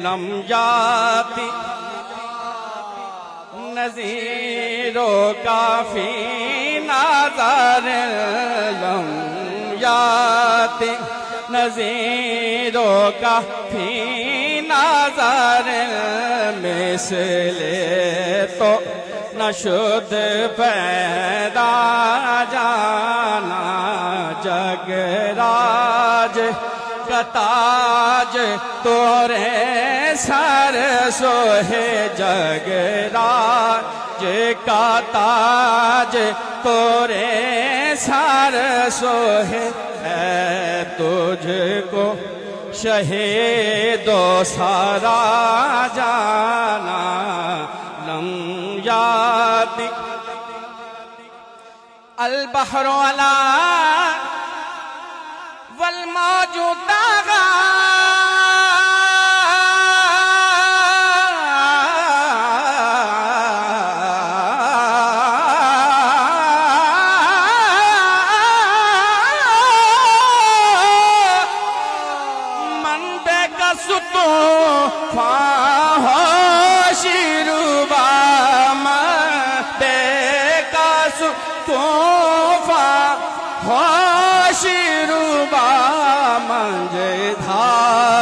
lump याति नज़ीरो काफी नाज़र lump याति नज़ीरो काफी नाज़र मिसले तो नशुद पैदा जाना जगराज कताज तोरे सर सोहे जगराज का ताज तोरे सर सोहे है तुझको शहीदो सारा जाना लम याति अल बहरो अला वल मौजूदा मन बेकसु तो शिरुबा बेकसु तोफा शिरुबा मंजे धा